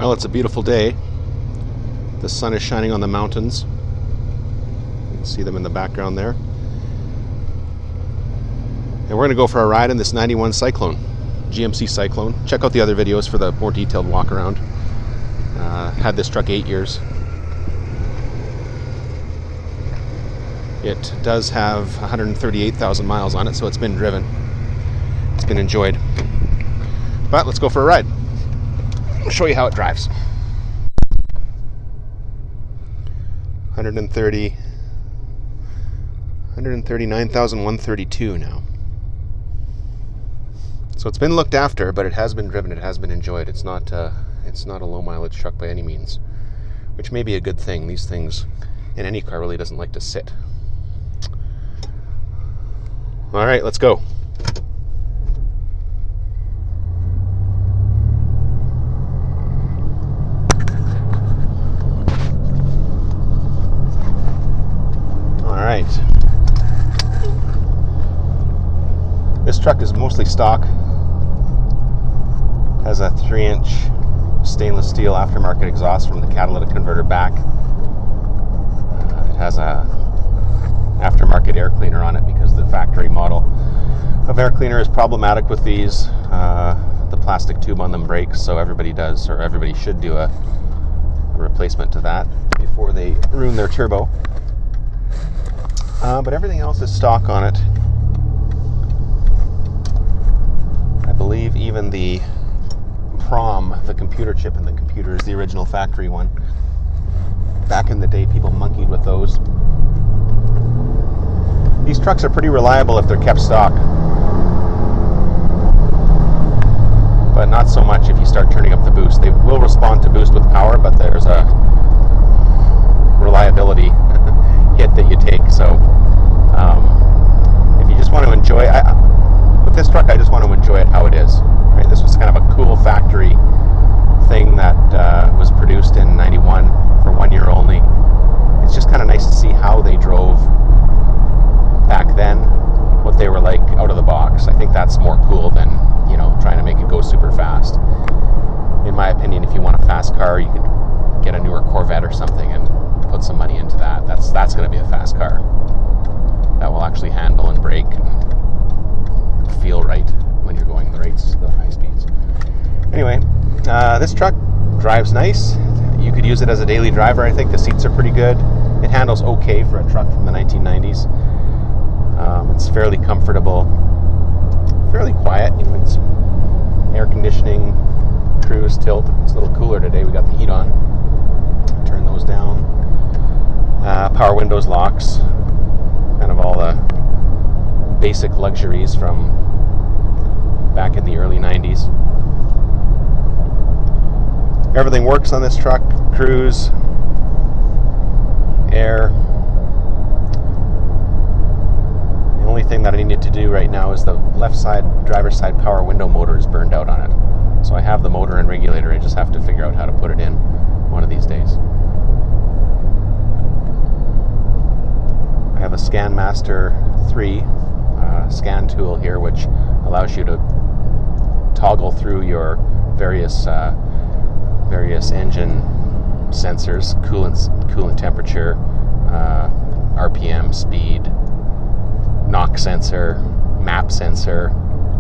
Well, it's a beautiful day. The sun is shining on the mountains. You can see them in the background there. And we're going to go for a ride in this 91 Syclone, GMC Syclone. Check out the other videos for the more detailed walk around. Had this truck 8 years. It does have 138,000 miles on it, so it's been driven. It's been enjoyed. But let's go for a ride. I'll show you how it drives. 139,132 now. So it's been looked after, but it has been driven. It has been enjoyed. It's not a low mileage truck by any means, which may be a good thing. These things in any car really doesn't like to sit. All right, let's go. All right. This truck is mostly stock. Has a 3-inch stainless steel aftermarket exhaust from the catalytic converter back. It has a aftermarket air cleaner on it because the factory model of air cleaner is problematic with these. The plastic tube on them breaks, so everybody should do a replacement to that before they ruin their turbo. But everything else is stock on it. I believe even the PROM, the computer chip in the computer, is the original factory one. Back in the day, people monkeyed with those. These trucks are pretty reliable if they're kept stock, but not so much if you start turning up the boost. They will respond to boost with power, but there's a reliability hit that you take. So if you just want to enjoy with this truck, I just want to enjoy it how it is. Right? This was kind of a cool factory thing that was produced in '91 for 1 year only. It's just kind of nice to see how they drove back then, what they were like out of the box. I think that's more cool than, trying to make it go super fast. In my opinion, if you want a fast car, you could get a newer Corvette or something and put some money into that. That's going to be a fast car that will actually handle and brake and feel right when you're going the high speeds. Anyway, this truck drives nice. You could use it as a daily driver. I think the seats are pretty good. It handles okay for a truck from the 1990s. It's fairly comfortable, fairly quiet. It's air conditioning, cruise, tilt. It's a little cooler today. We got the heat on. Turn those down. Power windows, locks. Kind of all the basic luxuries from back in the early 90s. Everything works on this truck. Cruise, air. The only thing that I need to do right now is the left side driver's side power window motor is burned out on it. So I have the motor and regulator. I just have to figure out how to put it in one of these days. I have a ScanMaster 3 scan tool here, which allows you to toggle through your various engine sensors, coolant temperature, RPM, speed, knock sensor, map sensor,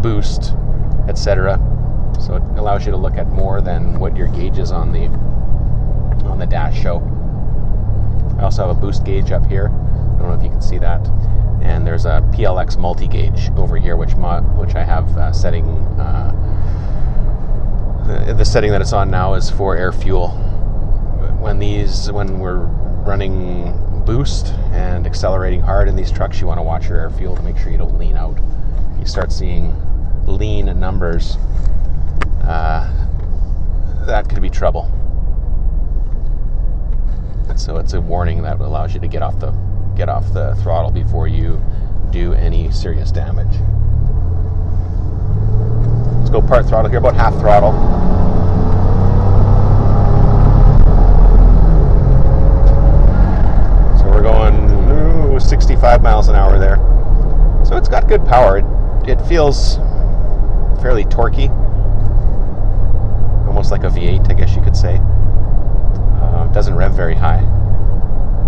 boost, etc. So it allows you to look at more than what your gauges on the dash show. I also have a boost gauge up here. I don't know if you can see that. And there's a PLX multi-gauge over here, which I have setting. The setting that it's on now is for air fuel. When we're running boost and accelerating hard in these trucks, you want to watch your air fuel to make sure you don't lean out. If you start seeing lean numbers, that could be trouble. So it's a warning that allows you to get off the throttle before you do any serious damage. Let's go part throttle here, about half throttle. So we're going 65 miles an hour there. So it's got good power. It feels fairly torquey, almost like a V8, I guess you could say. Doesn't rev very high.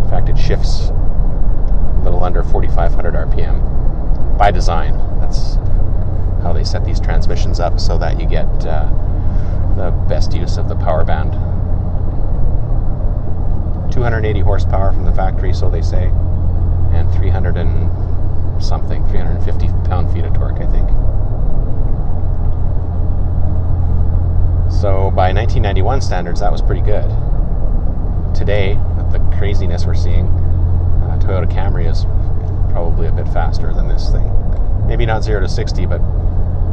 In fact, it shifts a little under 4,500 RPM by design. That's how they set these transmissions up so that you get the best use of the power band. 280 horsepower from the factory, so they say, and 350 pound-feet of torque, I think. So by 1991 standards, that was pretty good. Today, with the craziness we're seeing, Toyota Camry is probably a bit faster than this thing. Maybe not 0 to 60, but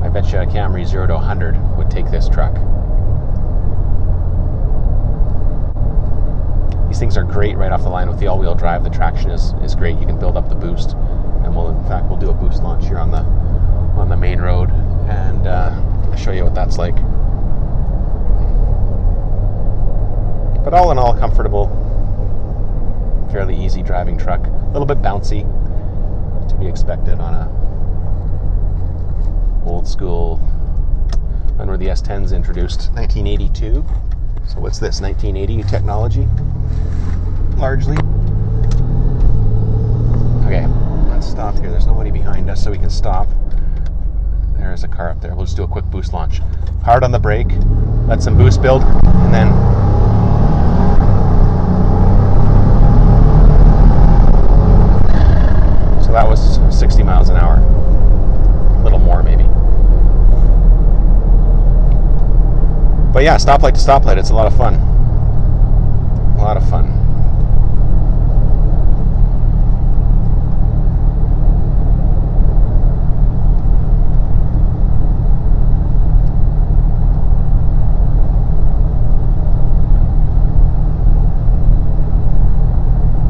I bet you a Camry 0 to 100 would take this truck. These things are great right off the line with the all-wheel drive. The traction is great. You can build up the boost, and we'll do a boost launch here on the main road, and I'll show you what that's like. But all in all, comfortable, fairly easy driving truck. A little bit bouncy, to be expected on a old school. When were the S10s introduced? 1982. So what's this? 1980 technology, largely. Okay, let's stop here. There's nobody behind us, so we can stop. There's a car up there. We'll just do a quick boost launch. Hard on the brake, let some boost build, and then so that was 60 miles an hour. A little more, maybe. But yeah, stoplight to stoplight, it's a lot of fun. A lot of fun.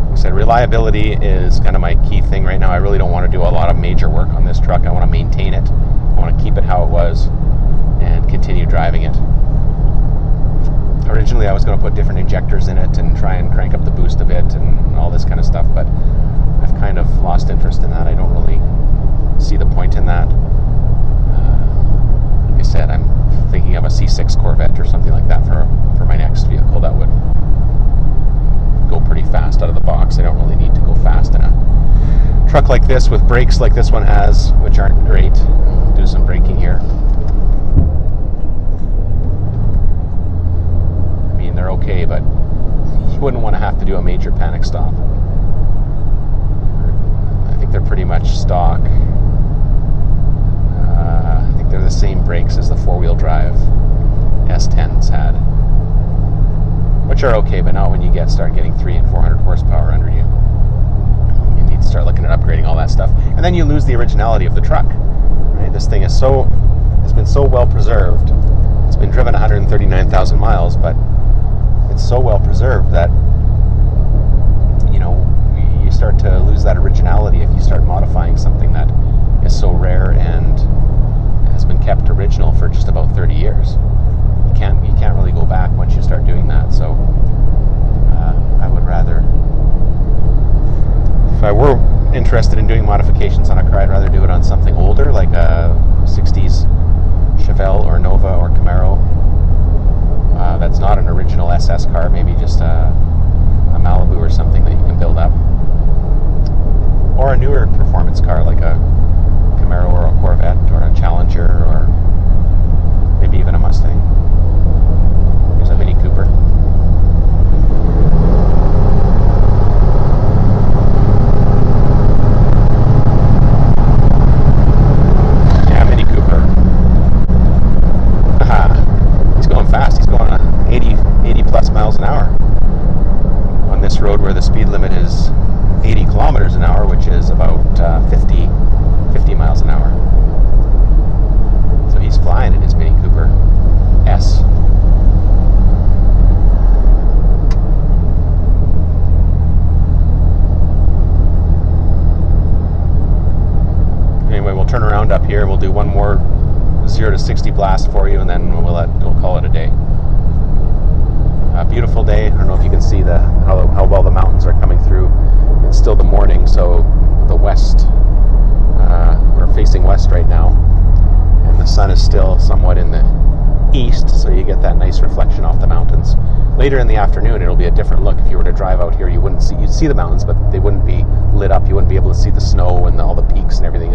Like I said, reliability is kind of my key thing right now. I really don't want to do a lot of major work on this truck. I want to maintain it. I want to keep it how it was and continue driving it. Originally, I was going to put different injectors in it and try and crank up the boost a bit and all this kind of stuff, but I've kind of lost interest in that. I don't really see the point in that. Like I said, I'm thinking of a C6 Corvette or something like that for my next vehicle that would go pretty fast out of the box. I don't really need to go fast in a truck like this with brakes like this one has, which aren't great. I'll do some braking here. They're okay, but you wouldn't want to have to do a major panic stop. I think they're pretty much stock. I think they're the same brakes as the four-wheel drive S10s had, which are okay, but not when you start getting 300 and 400 horsepower under you. You need to start looking at upgrading all that stuff, and then you lose the originality of the truck. Right? This thing has been so well preserved. It's been driven 139,000 miles, but it's so well preserved that you start to lose that originality if you start modifying something that is so rare and has been kept original for just about 30 years. You can't really go back once you start doing that. So I would rather, if I were interested in doing modifications on a car, I'd rather do it on something older, like a 60s Chevelle or Nova or Camaro. That's not an original SS car, maybe just a Malibu or something that you can build up. Or a newer performance car like a Camaro or a Corvette or a Challenger or maybe even a Mustang. Here's a Mini Cooper. Yeah, Mini Cooper. He's going fast. He's going 80 plus miles an hour on this road where the speed limit is 80 kilometers an hour, which is about 50 miles an hour. So he's flying in his Mini Cooper. get that nice reflection off the mountains. Later in the afternoon, it'll be a different look. If you were to drive out here, you'd see the mountains, but they wouldn't be lit up. You wouldn't be able to see the snow and all the peaks and everything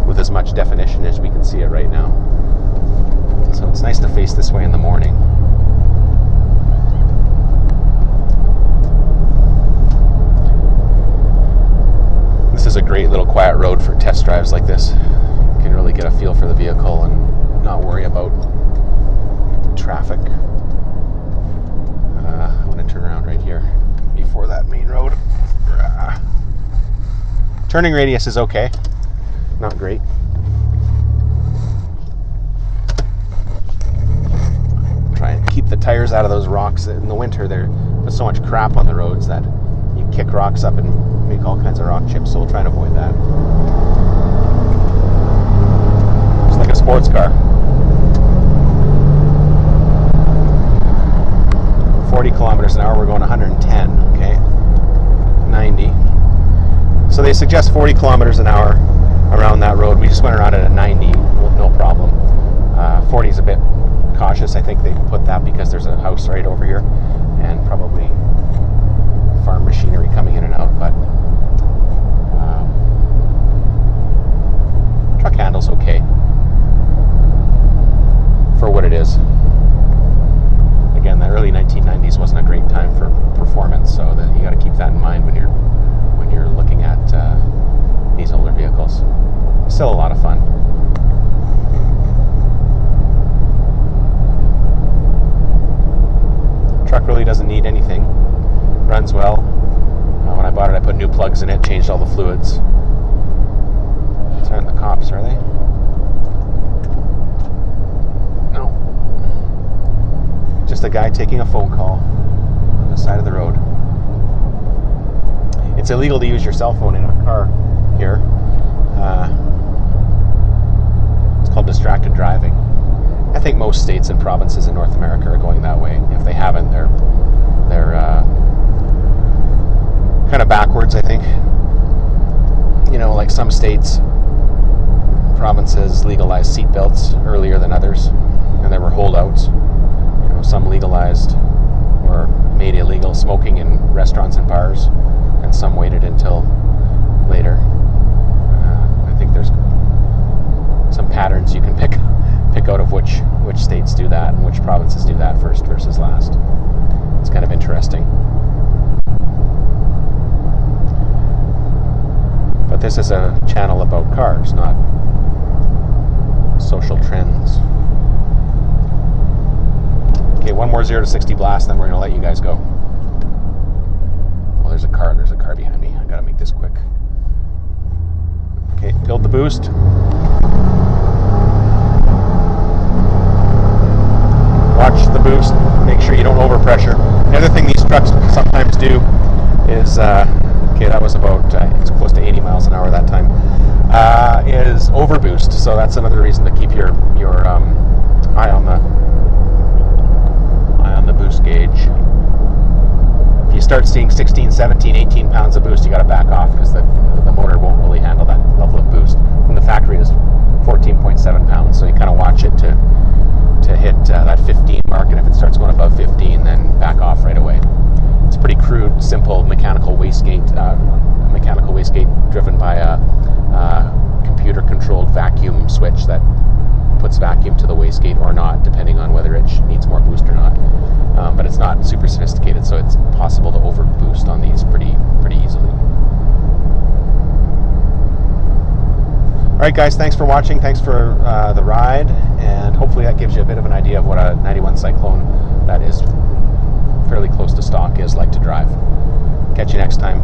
with as much definition as we can see it right now. So it's nice to face this way in the morning. This is a great little quiet road for test drives like this. You can really get a feel for the vehicle and not worry about traffic. I'm going to turn around right here before that main road. Turning radius is okay, not great. Try and keep the tires out of those rocks. In the winter, there's so much crap on the roads that you kick rocks up and make all kinds of rock chips, so we'll try and avoid that. It's like a sports car. 40 kilometers an hour, we're going 110, okay? 90. So they suggest 40 kilometers an hour around that road. We just went around it at 90, no problem. 40 is a bit cautious. I think they put that because there's a house right over here and probably farm machinery coming in and out, but truck handle's okay for what it is. Again, the early 1990s wasn't a great time for performance, so that you got to keep that in mind when you're looking at these older vehicles. Still a lot of fun. Truck really doesn't need anything. Runs well. When I bought it, I put new plugs in it, changed all the fluids. These aren't the cops, are they? No. Just a guy taking a phone call on the side of the road. It's illegal to use your cell phone in a car here. It's called distracted driving. I think most states and provinces in North America are going that way. If they haven't, they're kind of backwards, I think. You know, like some states, provinces legalized seatbelts earlier than others, and there were holdouts. You know, some legalized or made illegal smoking in restaurants and bars, and some waited until later. I think there's some patterns you can pick out of which states do that and which provinces do that first versus last. It's kind of interesting. But this is a channel about cars, not social trends. Okay, one more 0 to 60 blast, then we're going to let you guys go. Oh, there's a car behind me. I got to make this quick. Okay, build the boost. Watch the boost. Make sure you don't overpressure. The other thing these trucks sometimes do is, okay, that was about, it's close to 80 miles an hour that time, is overboost. So that's another reason to keep your eye on the boost gauge. If you start seeing 16, 17, 18 pounds of boost, you got to back off because the motor won't really handle that level of boost. And the factory is 14.7 pounds, so you kind of watch it to hit that 15 mark, and if it starts going above 15, then back off right away. It's a pretty crude, simple mechanical wastegate driven by a computer-controlled vacuum switch that puts vacuum to the wastegate or not, depending on whether it needs more boost or not. But it's not super sophisticated, so it's possible to overboost on these pretty easily. All right, guys, thanks for watching. Thanks for the ride, and hopefully that gives you a bit of an idea of what a 91 Syclone that is fairly close to stock is like to drive. Catch you next time.